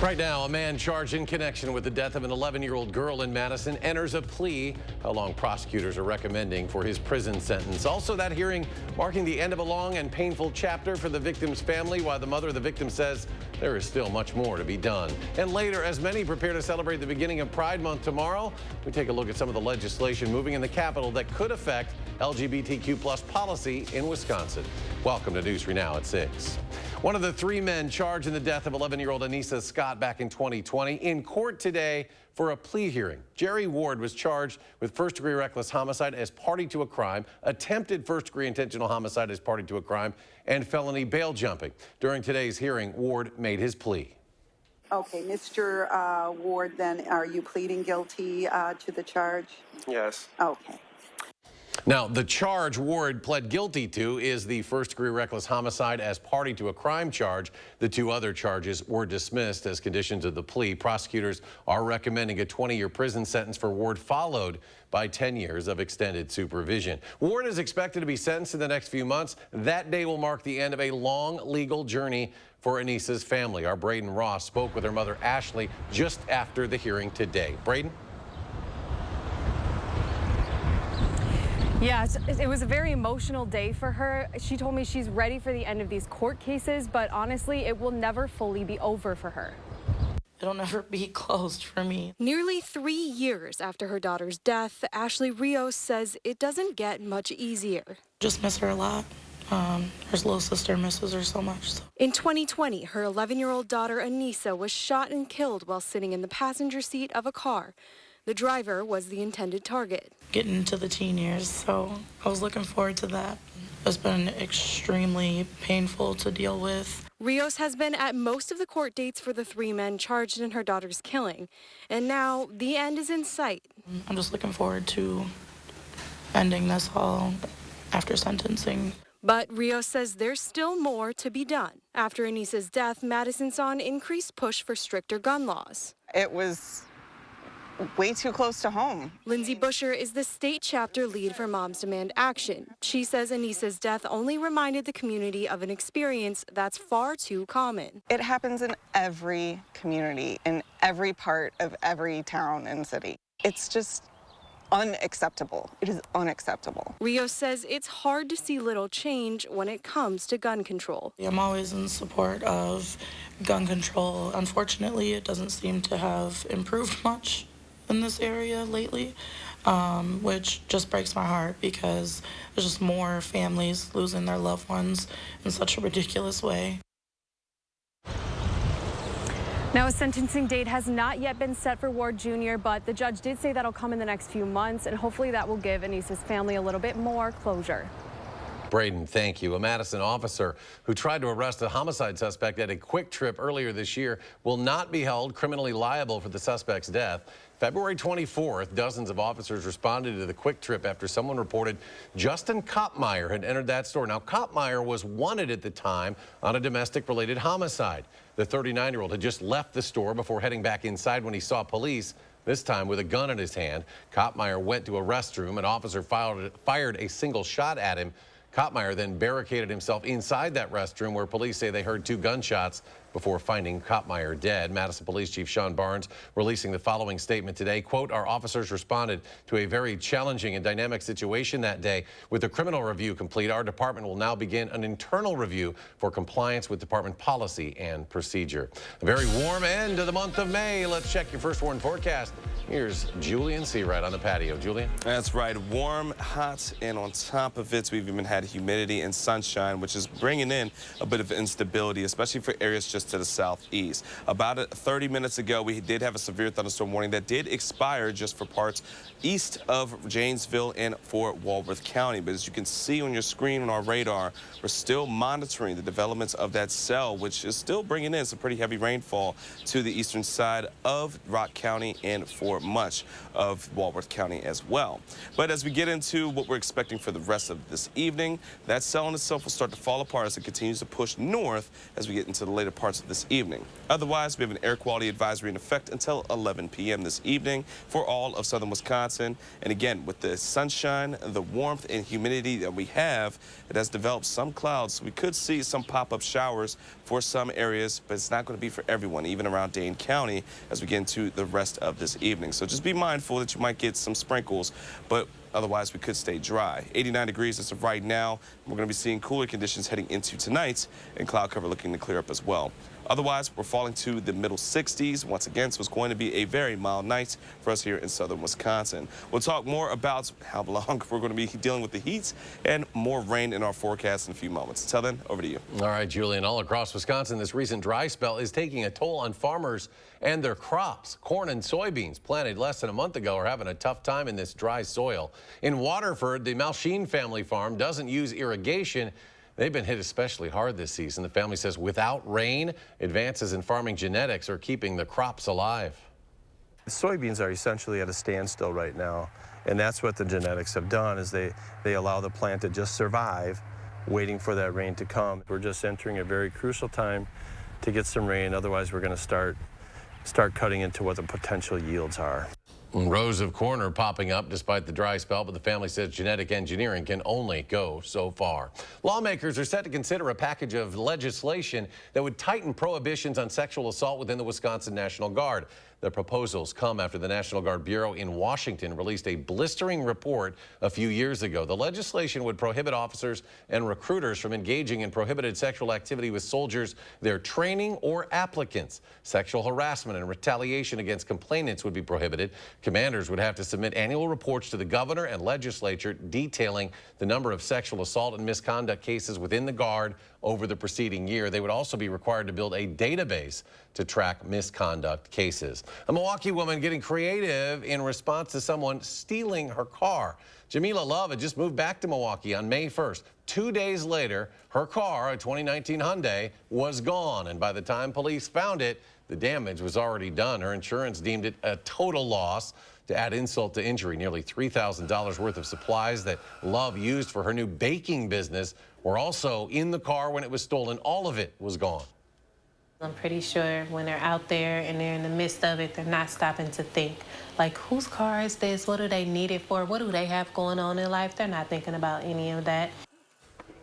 Right now, a man charged in connection with the death of an 11-year-old girl in Madison enters a plea. How long prosecutors are recommending for his prison sentence. Also, that hearing marking the end of a long and painful chapter for the victim's family, while the mother of the victim says there is still much more to be done. And later, as many prepare to celebrate the beginning of Pride Month tomorrow, we take a look at some of the legislation moving in the Capitol that could affect LGBTQ+ policy in Wisconsin. Welcome to News 3 Now at 6. One of the three men charged in the death of 11-year-old Anissa Scott back in 2020 in court today for a plea hearing. Jerry Ward was charged with first-degree reckless homicide as party to a crime, attempted first-degree intentional homicide as party to a crime, and felony bail jumping. During today's hearing, Ward made his plea. Okay, Mr. Ward, then are you pleading guilty to the charge? Yes. Okay. Now, the charge Ward pled guilty to is the first-degree reckless homicide as party to a crime charge. The two other charges were dismissed as conditions of the plea. Prosecutors are recommending a 20-year prison sentence for Ward, followed by 10 years of extended supervision. Ward is expected to be sentenced in the next few months. That day will mark the end of a long legal journey for Anissa's family. Our Braden Ross spoke with her mother, Ashley, just after the hearing today. Braden? Yeah, it was a very emotional day for her. She told me she's ready for the end of these court cases, but honestly, it will never fully be over for her. It'll never be closed for me. Nearly 3 years after her daughter's death, Ashley Rios says it doesn't get much easier. Just miss her a lot. Her little sister misses her so much. So. In 2020, her 11-year-old daughter Anissa was shot and killed while sitting in the passenger seat of a car. The driver was the intended target. Getting into the teen years, so I was looking forward to that. It's been extremely painful to deal with. Rios has been at most of the court dates for the three men charged in her daughter's killing, and now the end is in sight. I'm just looking forward to ending this all after sentencing. But Rios says there's still more to be done. After Anissa's death, Madison saw an increased push for stricter gun laws. It was way too close to home. Lindsay Busher is the state chapter lead for Moms Demand Action. She says Anissa's death only reminded the community of an experience that's far too common. It happens in every community, in every part of every town and city. It's just unacceptable. It is unacceptable. Rios says it's hard to see little change when it comes to gun control. I'm always in support of gun control. Unfortunately, it doesn't seem to have improved much in this area lately, which just breaks my heart because there's just more families losing their loved ones in such a ridiculous way. Now, a sentencing date has not yet been set for Ward Jr., but the judge did say that'll come in the next few months, and hopefully that will give Anissa's family a little bit more closure. Braden, thank you. A Madison officer who tried to arrest a homicide suspect at a Quick Trip earlier this year will not be held criminally liable for the suspect's death. February 24th, dozens of officers responded to the Quick Trip after someone reported Justin Kopmeyer had entered that store. Now, Kopmeyer was wanted at the time on a domestic-related homicide. The 39-year-old had just left the store before heading back inside when he saw police, this time with a gun in his hand. Kopmeyer went to a restroom. An officer fired a single shot at him. Kopmeyer then barricaded himself inside that restroom, where police say they heard 2 gunshots before finding Kopmeyer dead. Madison Police Chief Sean Barnes releasing the following statement today. Quote, "Our officers responded to a very challenging and dynamic situation that day. With the criminal review complete, our department will now begin an internal review for compliance with department policy and procedure." A very warm end to the month of May. Let's check your first warn forecast. Here's Julian Seawright on the patio. Julian? That's right. Warm, hot, and on top of it, we've even had humidity and sunshine, which is bringing in a bit of instability, especially for areas just to the southeast. About 30 minutes ago, we did have a severe thunderstorm warning that did expire just for parts east of Janesville and for Walworth County. But as you can see on your screen on our radar, we're still monitoring the developments of that cell, which is still bringing in some pretty heavy rainfall to the eastern side of Rock County and for much of Walworth County as well. But as we get into what we're expecting for the rest of this evening, that cell in itself will start to fall apart as it continues to push north as we get into the later part parts of this evening. Otherwise, we have an air quality advisory in effect until 11 p.m. this evening for all of southern Wisconsin. And again, with the sunshine, the warmth and humidity that we have, it has developed some clouds. We could see some pop-up showers for some areas, but it's not going to be for everyone, even around Dane County, as we get into the rest of this evening. So just be mindful that you might get some sprinkles, but otherwise, we could stay dry. 89 degrees as of right now. We're going to be seeing cooler conditions heading into tonight, and cloud cover looking to clear up as well. Otherwise, we're falling to the middle 60s. Once again, so it's going to be a very mild night for us here in southern Wisconsin. We'll talk more about how long we're going to be dealing with the heat and more rain in our forecast in a few moments. Until then, over to you. All right, Julian, all across Wisconsin, this recent dry spell is taking a toll on farmers and their crops. Corn and soybeans planted less than a month ago are having a tough time in this dry soil. In Waterford, the Malsheen family farm doesn't use irrigation. They've been hit especially hard this season. The family says without rain, advances in farming genetics are keeping the crops alive. The soybeans are essentially at a standstill right now, and that's what the genetics have done, is they allow the plant to just survive, waiting for that rain to come. We're just entering a very crucial time to get some rain, otherwise we're going to start cutting into what the potential yields are. Rows of corn are popping up despite the dry spell, but the family says genetic engineering can only go so far. Lawmakers are set to consider a package of legislation that would tighten prohibitions on sexual assault within the Wisconsin National Guard. The proposals come after the National Guard Bureau in Washington released a blistering report a few years ago. The legislation would prohibit officers and recruiters from engaging in prohibited sexual activity with soldiers, their training, or applicants. Sexual harassment and retaliation against complainants would be prohibited. Commanders would have to submit annual reports to the governor and legislature detailing the number of sexual assault and misconduct cases within the Guard over the preceding year. They would also be required to build a database to track misconduct cases. A Milwaukee woman getting creative in response to someone stealing her car. Jamila Love had just moved back to Milwaukee on May 1st. 2 days later, her car, a 2019 Hyundai, was gone. And by the time police found it, the damage was already done. Her insurance deemed it a total loss. To add insult to injury, nearly $3,000 worth of supplies that Love used for her new baking business were also in the car when it was stolen. All of it was gone. I'm pretty sure when they're out there and they're in the midst of it, they're not stopping to think, like, whose car is this? What do they need it for? What do they have going on in life? They're not thinking about any of that.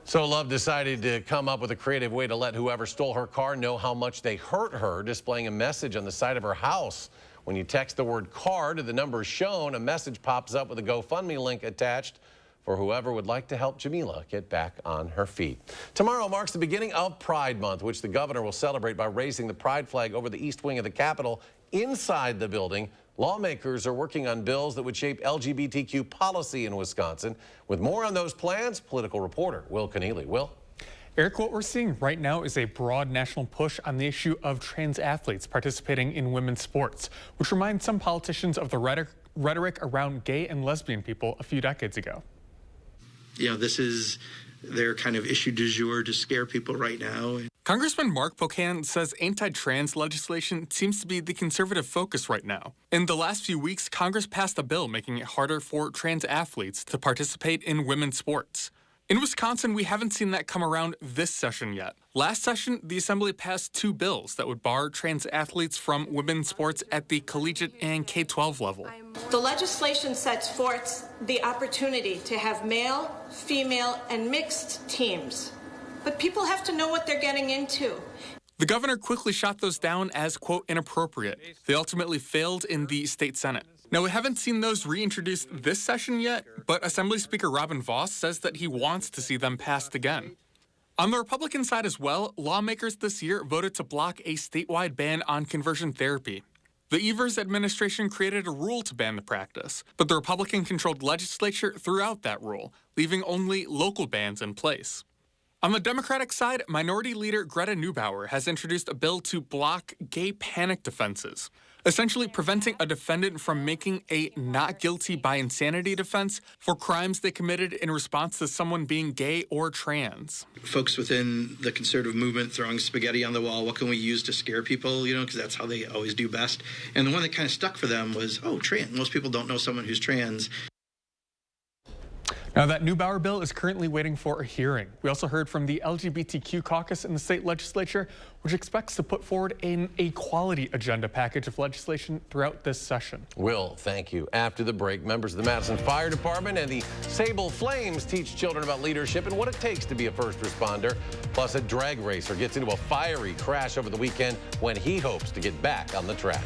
So Love decided to come up with a creative way to let whoever stole her car know how much they hurt her, displaying a message on the side of her house. When you text the word car to the numbers shown, a message pops up with a GoFundMe link attached for whoever would like to help Jamila get back on her feet. Tomorrow marks the beginning of Pride Month, which the governor will celebrate by raising the pride flag over the east wing of the Capitol. Inside the building, lawmakers are working on bills that would shape LGBTQ policy in Wisconsin. With more on those plans, political reporter Will Keneally. Will? Eric, what we're seeing right now is a broad national push on the issue of trans athletes participating in women's sports, which reminds some politicians of the rhetoric around gay and lesbian people a few decades ago. You know, this is their kind of issue du jour to scare people right now. Congressman Mark Pocan says anti-trans legislation seems to be the conservative focus right now. In the last few weeks, Congress passed a bill making it harder for trans athletes to participate in women's sports. In Wisconsin, we haven't seen that come around this session yet. Last session, the Assembly passed 2 bills that would bar trans athletes from women's sports at the collegiate and K-12 level. The legislation sets forth the opportunity to have male, female, and mixed teams. But people have to know what they're getting into. The governor quickly shot those down as, quote, inappropriate. They ultimately failed in the state Senate. Now, we haven't seen those reintroduced this session yet, but Assembly Speaker Robin Vos says that he wants to see them passed again. On the Republican side as well, lawmakers this year voted to block a statewide ban on conversion therapy. The Evers administration created a rule to ban the practice, but the Republican-controlled legislature threw out that rule, leaving only local bans in place. On the Democratic side, Minority Leader Greta Neubauer has introduced a bill to block gay panic defenses, essentially preventing a defendant from making a not guilty by insanity defense for crimes they committed in response to someone being gay or trans. Folks within the conservative movement throwing spaghetti on the wall, what can we use to scare people, you know, because that's how they always do best. And the one that kind of stuck for them was, oh, trans. Most people don't know someone who's trans. Now, that Neubauer bill is currently waiting for a hearing. We also heard from the LGBTQ caucus in the state legislature, which expects to put forward an equality agenda package of legislation throughout this session. Will, thank you. After the break, members of the Madison Fire Department and the Sable Flames teach children about leadership and what it takes to be a first responder. Plus, a drag racer gets into a fiery crash over the weekend when he hopes to get back on the track.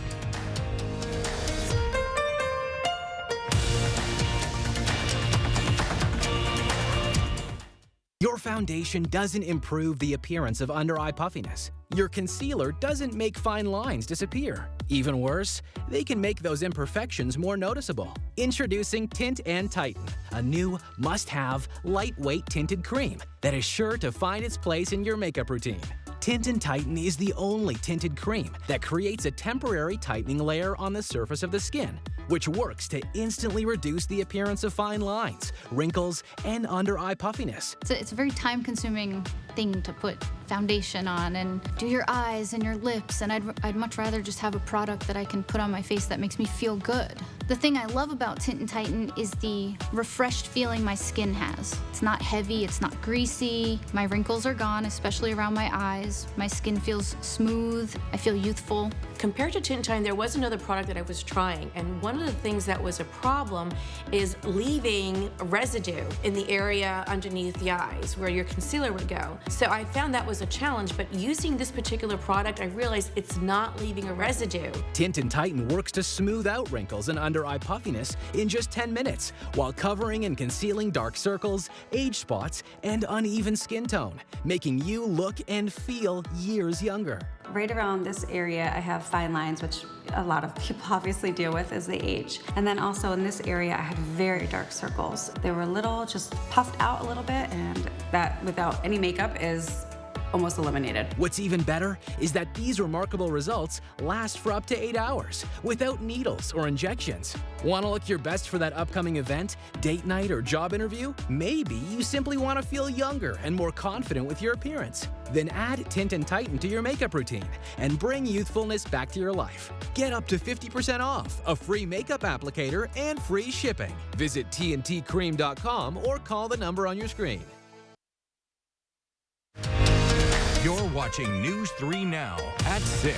Your foundation doesn't improve the appearance of under-eye puffiness. Your concealer doesn't make fine lines disappear. Even worse, they can make those imperfections more noticeable. Introducing Tint and Tighten, a new must-have lightweight tinted cream that is sure to find its place in your makeup routine. Tint and Tighten is the only tinted cream that creates a temporary tightening layer on the surface of the skin, which works to instantly reduce the appearance of fine lines, wrinkles, and under-eye puffiness. It's a very time-consuming thing to put foundation on and do your eyes and your lips, and I'd much rather just have a product that I can put on my face that makes me feel good. The thing I love about Tint and Tighten is the refreshed feeling my skin has. It's not heavy, it's not greasy, my wrinkles are gone, especially around my eyes. My skin feels smooth, I feel youthful. Compared to Tint and Tighten, there was another product that I was trying, and one of the things that was a problem is leaving residue in the area underneath the eyes where your concealer would go. So I found that was a challenge, but using this particular product, I realized it's not leaving a residue. Tint and Tighten works to smooth out wrinkles and under-eye puffiness in just 10 minutes, while covering and concealing dark circles, age spots, and uneven skin tone, making you look and feel years younger. Right around this area, I have fine lines, which a lot of people obviously deal with as they age. And then also in this area, I had very dark circles. They were a little, just puffed out a little bit, and that without any makeup is almost eliminated. What's even better is that these remarkable results last for up to 8 hours without needles or injections. Want to look your best for that upcoming event, date night, or job interview? Maybe you simply want to feel younger and more confident with your appearance. Then add Tint and Tighten to your makeup routine and bring youthfulness back to your life. Get up to 50% off, a free makeup applicator, and free shipping. Visit tntcream.com or call the number on your screen. You're watching News 3 Now at 6.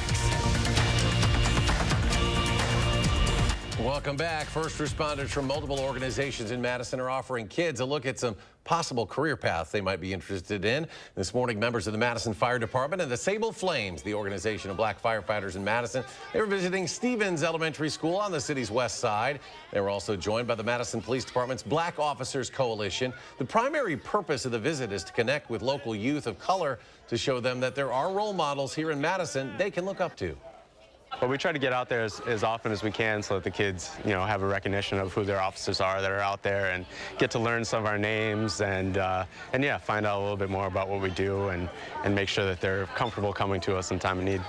Welcome back. First responders from multiple organizations in Madison are offering kids a look at some possible career paths they might be interested in. This morning, members of the Madison Fire Department and the Sable Flames, the organization of black firefighters in Madison, they were visiting Stevens Elementary School on the city's west side. They were also joined by the Madison Police Department's Black Officers Coalition. The primary purpose of the visit is to connect with local youth of color to show them that there are role models here in Madison they can look up to. But we try to get out there as often as we can so that the kids, have a recognition of who their officers are that are out there and get to learn some of our names and yeah, find out a little bit more about what we do and make sure that they're comfortable coming to us in time of need.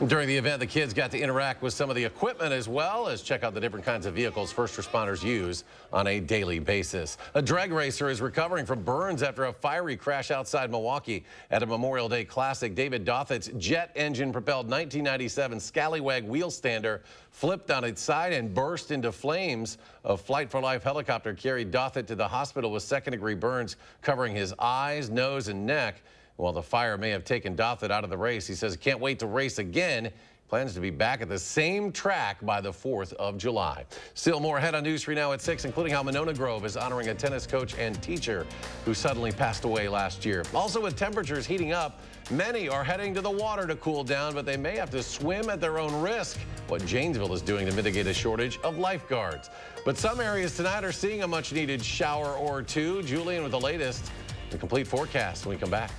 During the event, the kids got to interact with some of the equipment as well as check out the different kinds of vehicles first responders use on a daily basis. A drag racer is recovering from burns after a fiery crash outside Milwaukee at a Memorial Day Classic. David Dothitt's jet engine-propelled 1997 Scallywag wheel stander flipped on its side and burst into flames. A Flight for Life helicopter carried Dothitt to the hospital with second-degree burns covering his eyes, nose, and neck. While the fire may have taken Dothitt out of the race, he says he can't wait to race again. Plans to be back at the same track by the 4th of July. Still more ahead on News 3 Now at 6, including how Monona Grove is honoring a tennis coach and teacher who suddenly passed away last year. Also, with temperatures heating up, many are heading to the water to cool down, but they may have to swim at their own risk. What Janesville is doing to mitigate a shortage of lifeguards. But some areas tonight are seeing a much-needed shower or two. Julian with the latest. The complete forecast when we come back.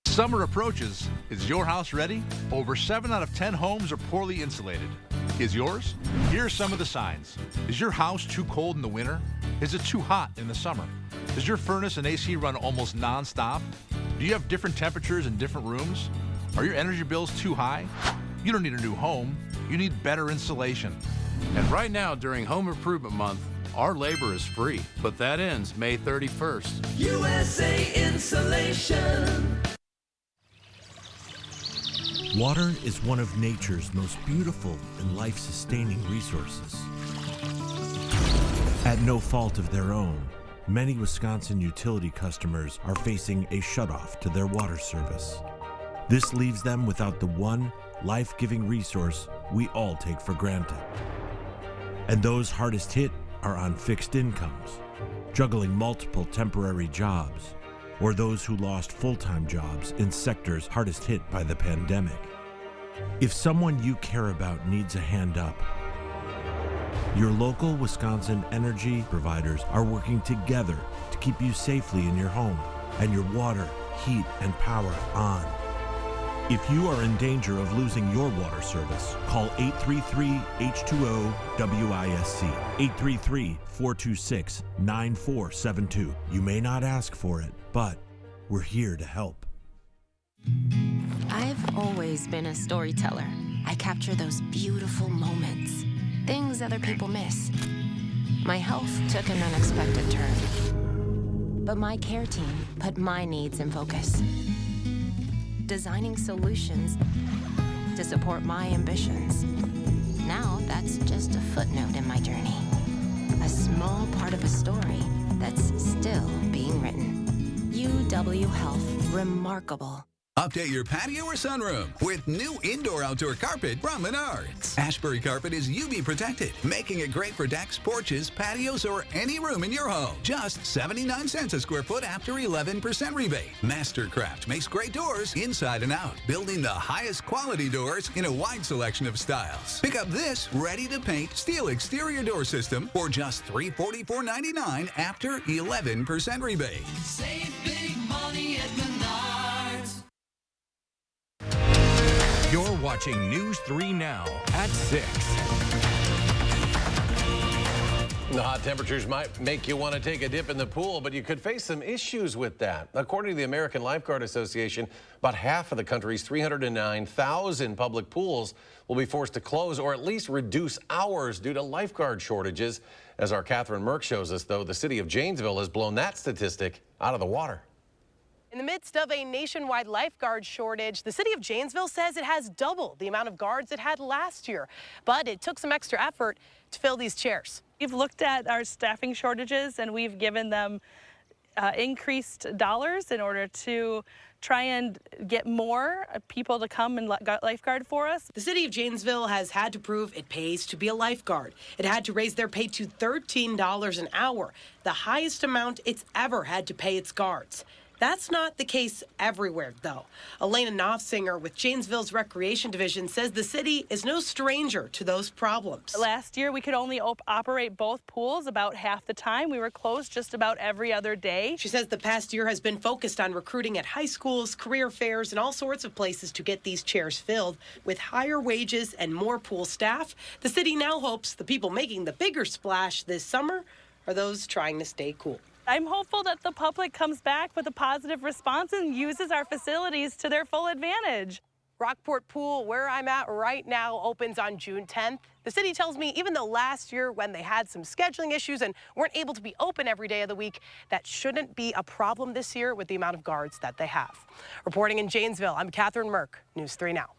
Summer approaches. Is your house ready? Over 7 out of 10 homes are poorly insulated. Is yours? Here are some of the signs. Is your house too cold in the winter? Is it too hot in the summer? Does your furnace and AC run almost non-stop? Do you have different temperatures in different rooms? Are your energy bills too high? You don't need a new home. You need better insulation. And right now, during Home Improvement Month, our labor is free, but that ends May 31st. USA Insulation. Water is one of nature's most beautiful and life-sustaining resources. At no fault of their own, many Wisconsin utility customers are facing a shutoff to their water service. This leaves them without the one life-giving resource we all take for granted. And those hardest hit are on fixed incomes, juggling multiple temporary jobs, or those who lost full-time jobs in sectors hardest hit by the pandemic. If someone you care about needs a hand up, your local Wisconsin energy providers are working together to keep you safely in your home and your water, heat, and power on. If you are in danger of losing your water service, call 833-H2O-WISC, 833-426-9472. You may not ask for it, but we're here to help. I've always been a storyteller. I capture those beautiful moments, things other people miss. My health took an unexpected turn, but my care team put my needs in focus, designing solutions to support my ambitions. Now that's just a footnote in my journey, a small part of a story that's still being written. UW Health, remarkable. Update your patio or sunroom with new indoor-outdoor carpet from Menards. Ashbury carpet is UV protected, making it great for decks, porches, patios, or any room in your home. Just 79 cents a square foot after 11% rebate. Mastercraft makes great doors inside and out, building the highest quality doors in a wide selection of styles. Pick up this ready-to-paint steel exterior door system for just $344.99 after 11% rebate. Save big money at Menards. You're watching News 3 Now at 6. The hot temperatures might make you want to take a dip in the pool, but you could face some issues with that. According to the American Lifeguard Association, about half of the country's 309,000 public pools will be forced to close or at least reduce hours due to lifeguard shortages. As our Catherine Merck shows us, though, the city of Janesville has blown that statistic out of the water. In the midst of a nationwide lifeguard shortage, the city of Janesville says it has doubled the amount of guards it had last year. But it took some extra effort to fill these chairs. We've looked at our staffing shortages and we've given them increased dollars in order to try and get more people to come and lifeguard for us. The city of Janesville has had to prove it pays to be a lifeguard. It had to raise their pay to $13 an hour, the highest amount it's ever had to pay its guards. That's not the case everywhere, though. Elena Knopfsinger with Janesville's Recreation Division says the city is no stranger to those problems. Last year, we could only operate both pools about half the time. We were closed just about every other day. She says the past year has been focused on recruiting at high schools, career fairs, and all sorts of places to get these chairs filled. With higher wages and more pool staff, the city now hopes the people making the bigger splash this summer are those trying to stay cool. I'm hopeful that the public comes back with a positive response and uses our facilities to their full advantage. Rockport Pool, where I'm at right now, opens on June 10th. The city tells me even though last year when they had some scheduling issues and weren't able to be open every day of the week, that shouldn't be a problem this year with the amount of guards that they have. Reporting in Janesville, I'm Catherine Merck, News 3 Now.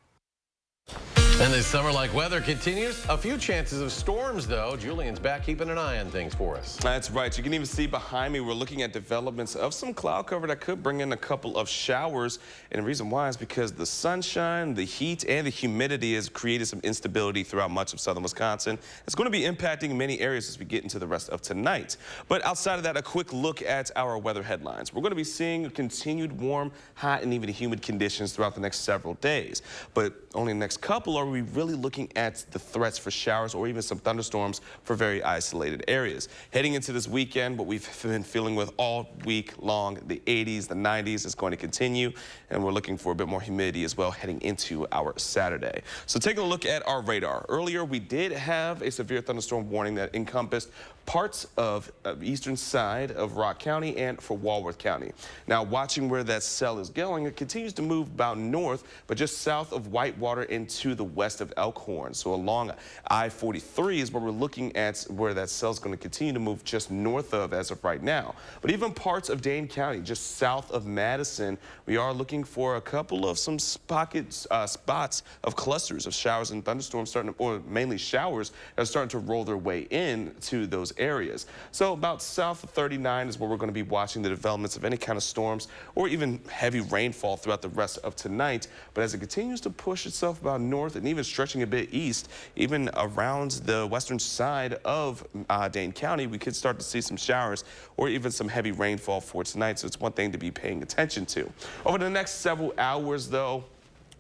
And this summer-like weather continues. A few chances of storms, though. Julian's back keeping an eye on things for us. That's right. You can even see behind me, we're looking at developments of some cloud cover that could bring in a couple of showers. And the reason why is because the sunshine, the heat, and the humidity has created some instability throughout much of southern Wisconsin. It's going to be impacting many areas as we get into the rest of tonight. But outside of that, a quick look at our weather headlines. We're going to be seeing continued warm, hot, and even humid conditions throughout the next several days. But only the next couple are we really looking at the threats for showers or even some thunderstorms for very isolated areas. Heading into this weekend, what we've been feeling with all week long, the 80s, the 90s is going to continue, and we're looking for a bit more humidity as well heading into our Saturday. So taking a look at our radar. Earlier, we did have a severe thunderstorm warning that encompassed parts of the eastern side of Rock County and for Walworth County. Now, watching where that cell is going, it continues to move about north, but just south of Whitewater into the west of Elkhorn. So along I-43 is where we're looking at where that cell is going to continue to move just north of as of right now. But even parts of Dane County, just south of Madison, we are looking for a couple of some spots of clusters of showers and thunderstorms starting to, or mainly showers that are starting to roll their way in to those areas. So about south of 39 is where we're going to be watching the developments of any kind of storms or even heavy rainfall throughout the rest of tonight. But as it continues to push itself about north and even stretching a bit east, even around the western side of Dane County, we could start to see some showers or even some heavy rainfall for tonight. So it's one thing to be paying attention to. Over the next several hours, though,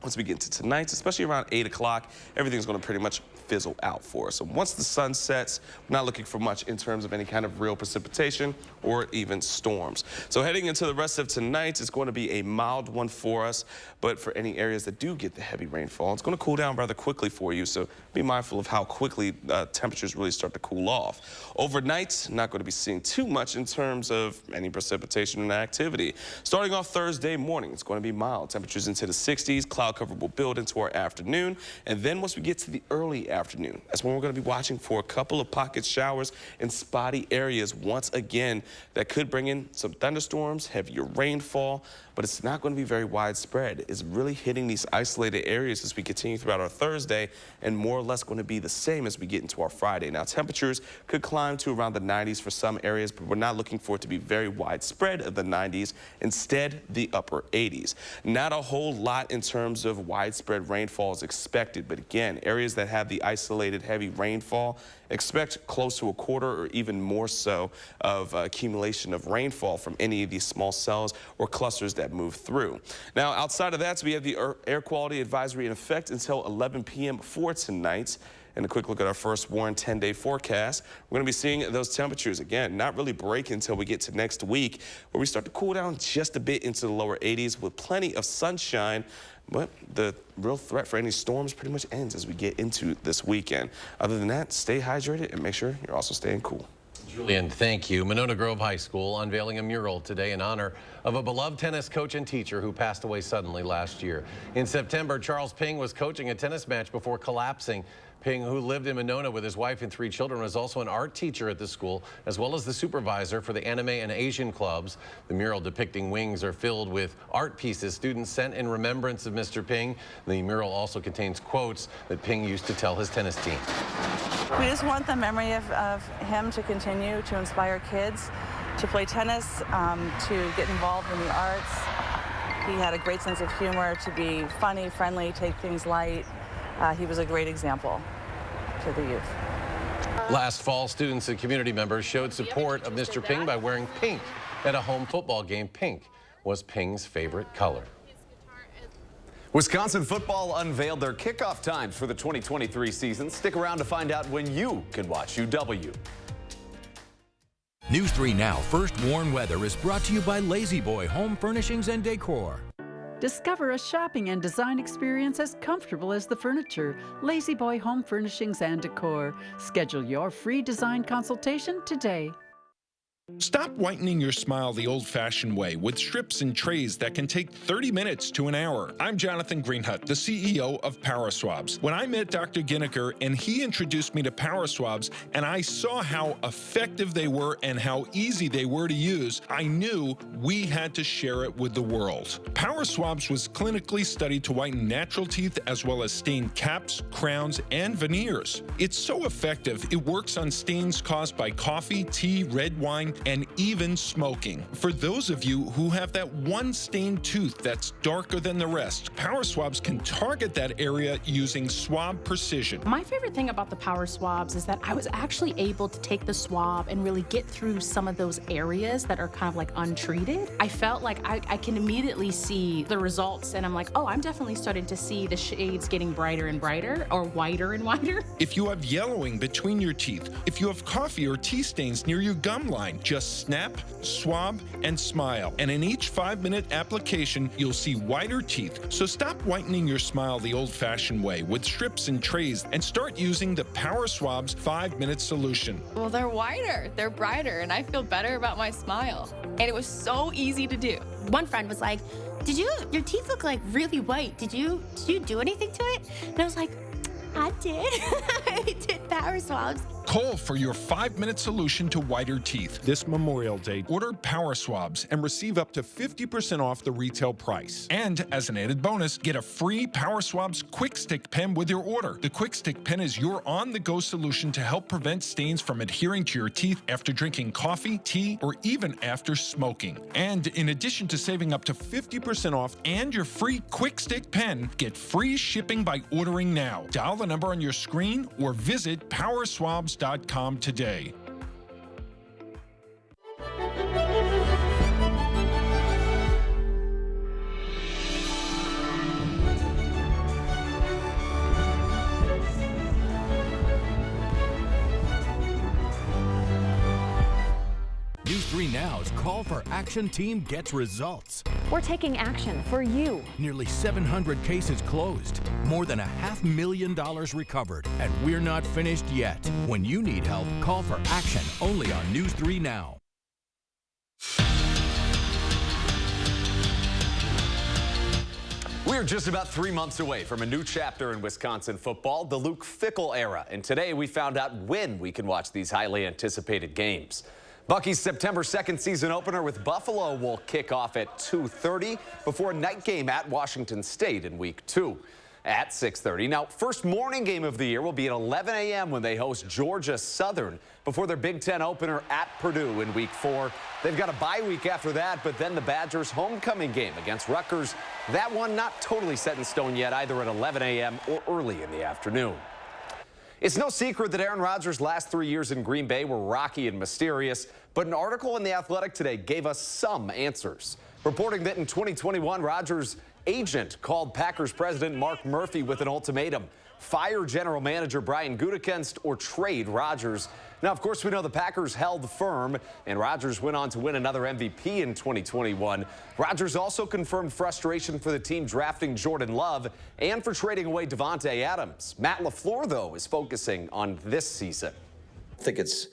once we get to tonight, especially around 8 o'clock, everything's going to pretty much fizzle out for us. So once the sun sets, we're not looking for much in terms of any kind of real precipitation or even storms. So heading into the rest of tonight, it's going to be a mild one for us. But for any areas that do get the heavy rainfall, it's going to cool down rather quickly for you. So be mindful of how quickly temperatures really start to cool off. Overnight, not going to be seeing too much in terms of any precipitation and activity. Starting off Thursday morning, it's going to be mild. Temperatures into the 60s. Cloud cover will build into our afternoon. And then once we get to the early afternoon, that's when we're going to be watching for a couple of pocket showers in spotty areas once again that could bring in some thunderstorms, heavier rainfall, but it's not going to be very widespread. It's really hitting these isolated areas as we continue throughout our Thursday and more or less going to be the same as we get into our Friday. Now, temperatures could climb to around the 90s for some areas, but we're not looking for it to be very widespread of the 90s. Instead, the upper 80s. Not a whole lot in terms of widespread rainfall is expected, but again, areas that have the isolated heavy rainfall, expect close to a quarter or even more so of accumulation of rainfall from any of these small cells or clusters that move through. Now, outside of that, we have the air quality advisory in effect until 11 p.m. for tonight. And a quick look at our first Warren 10-day forecast. We're going to be seeing those temperatures, again, not really break until we get to next week, where we start to cool down just a bit into the lower 80s with plenty of sunshine. But the real threat for any storms pretty much ends as we get into this weekend. Other than that, stay hydrated and make sure you're also staying cool. Julian, thank you. Monona Grove High School unveiling a mural today in honor of a beloved tennis coach and teacher who passed away suddenly last year. In September, Charles Ping was coaching a tennis match before collapsing. Ping, who lived in Monona with his wife and 3 children, was also an art teacher at the school, as well as the supervisor for the anime and Asian clubs. The mural depicting Wings are filled with art pieces students sent in remembrance of Mr. Ping. The mural also contains quotes that Ping used to tell his tennis team. We just want the memory of him to continue to inspire kids to play tennis, to get involved in the arts. He had a great sense of humor, to be funny, friendly, take things light. He was a great example to the youth. Last fall, students and community members showed support of Mr. Ping by wearing pink at a home football game. Pink was Ping's favorite color. Wisconsin football unveiled their kickoff times for the 2023 season. Stick around to find out when you can watch UW. News 3 Now First Warn Weather is brought to you by Lazy Boy Home Furnishings and Decor. Discover a shopping and design experience as comfortable as the furniture. Lazy Boy Home Furnishings and Decor. Schedule your free design consultation today. Stop whitening your smile the old-fashioned way with strips and trays that can take 30 minutes to an hour. I'm Jonathan Greenhut, the CEO of Power Swabs. When I met Dr. Ginniker and he introduced me to Power Swabs and I saw how effective they were and how easy they were to use, I knew we had to share it with the world. Power Swabs was clinically studied to whiten natural teeth as well as stain caps, crowns, and veneers. It's so effective, it works on stains caused by coffee, tea, red wine, and even smoking. For those of you who have that one stained tooth that's darker than the rest, Power Swabs can target that area using swab precision. My favorite thing about the Power Swabs is that I was actually able to take the swab and really get through some of those areas that are kind of like untreated. I felt like I can immediately see the results, and I'm like, oh, I'm definitely starting to see the shades getting brighter and brighter, or whiter and whiter. If you have yellowing between your teeth, if you have coffee or tea stains near your gum line, just snap, swab, and smile. And in each 5-minute application, you'll see whiter teeth. So stop whitening your smile the old-fashioned way with strips and trays and start using the Power Swabs 5-minute solution. Well, they're whiter, they're brighter, and I feel better about my smile. And it was so easy to do. One friend was like, your teeth look like really white. Did you do anything to it? And I was like, I did. I did Power Swabs. Call for your 5-minute solution to whiter teeth. This Memorial Day, order Power Swabs and receive up to 50% off the retail price. And as an added bonus, get a free Power Swabs Quick Stick pen with your order. The Quick Stick pen is your on-the-go solution to help prevent stains from adhering to your teeth after drinking coffee, tea, or even after smoking. And in addition to saving up to 50% off and your free Quick Stick pen, get free shipping by ordering now. Dial the number on your screen or visit powerswabs.com today. News 3 Now's Call for Action team gets results. We're taking action for you. Nearly 700 cases closed, more than $500,000 recovered, and we're not finished yet. When you need help, call for action only on News 3 Now. We're just about 3 months away from a new chapter in Wisconsin football, the Luke Fickell era. And today we found out when we can watch these highly anticipated games. Bucky's September 2nd season opener with Buffalo will kick off at 2:30 before a night game at Washington State in Week 2 at 6:30. Now, first morning game of the year will be at 11 a.m. when they host Georgia Southern before their Big Ten opener at Purdue in Week 4. They've got a bye week after that, but then the Badgers' homecoming game against Rutgers. That one not totally set in stone yet, either at 11 a.m. or early in the afternoon. It's no secret that Aaron Rodgers' last 3 years in Green Bay were rocky and mysterious, but an article in The Athletic today gave us some answers. Reporting that in 2021, Rodgers' agent called Packers president Mark Murphy with an ultimatum: fire general manager Brian Gutekunst or trade Rodgers. Now, of course, we know the Packers held firm, and Rodgers went on to win another MVP in 2021. Rodgers also confirmed frustration for the team drafting Jordan Love and for trading away Devontae Adams. Matt LaFleur, though, is focusing on this season. I think it's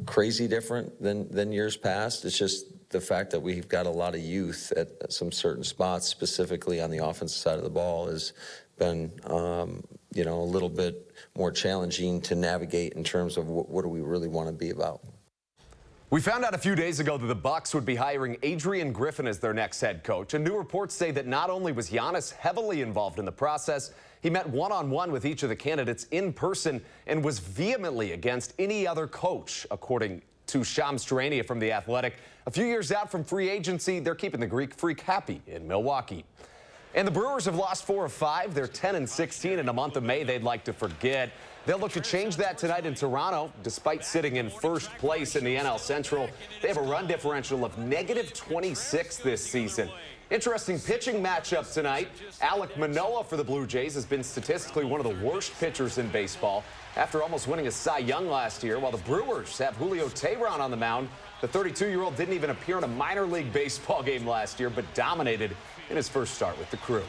crazy different than years past. It's just the fact that we've got a lot of youth at some certain spots, specifically on the offensive side of the ball, has been a little bit more challenging to navigate in terms of what do we really want to be about. We found out a few days ago that the Bucs would be hiring Adrian Griffin as their next head coach. And new reports say that not only was Giannis heavily involved in the process, he met one-on-one with each of the candidates in person and was vehemently against any other coach, according to Shams Charania from The Athletic. A few years out from free agency, they're keeping the Greek Freak happy in Milwaukee. And the Brewers have lost 4 of 5. They're 10-16 in a month of May they'd like to forget. They'll look to change that tonight in Toronto. Despite sitting in first place in the NL Central, they have a run differential of -26 this season. Interesting pitching matchup tonight. Alek Manoah for the Blue Jays has been statistically one of the worst pitchers in baseball after almost winning a Cy Young last year, while the Brewers have Julio Teheran on the mound. The 32-year-old didn't even appear in a minor league baseball game last year, but dominated in his first start with the Crew.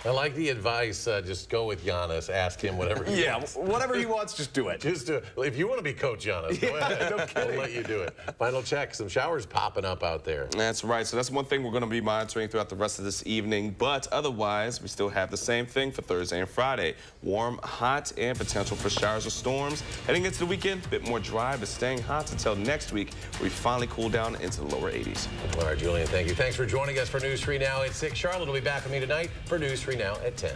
I like the advice, just go with Giannis, ask him whatever he wants. Yeah, whatever he wants, just do it. Just do it. If you want to be Coach Giannis, go ahead. No kidding. I'll let you do it. Final check, some showers popping up out there. That's right. So that's one thing we're going to be monitoring throughout the rest of this evening. But otherwise, we still have the same thing for Thursday and Friday. Warm, hot, and potential for showers or storms. Heading into the weekend, a bit more dry, but staying hot until next week, where we finally cool down into the lower 80s. All right, Julian, thank you. Thanks for joining us for News 3 Now at 6. Charlotte will be back with me tonight for News 3 Now at 10.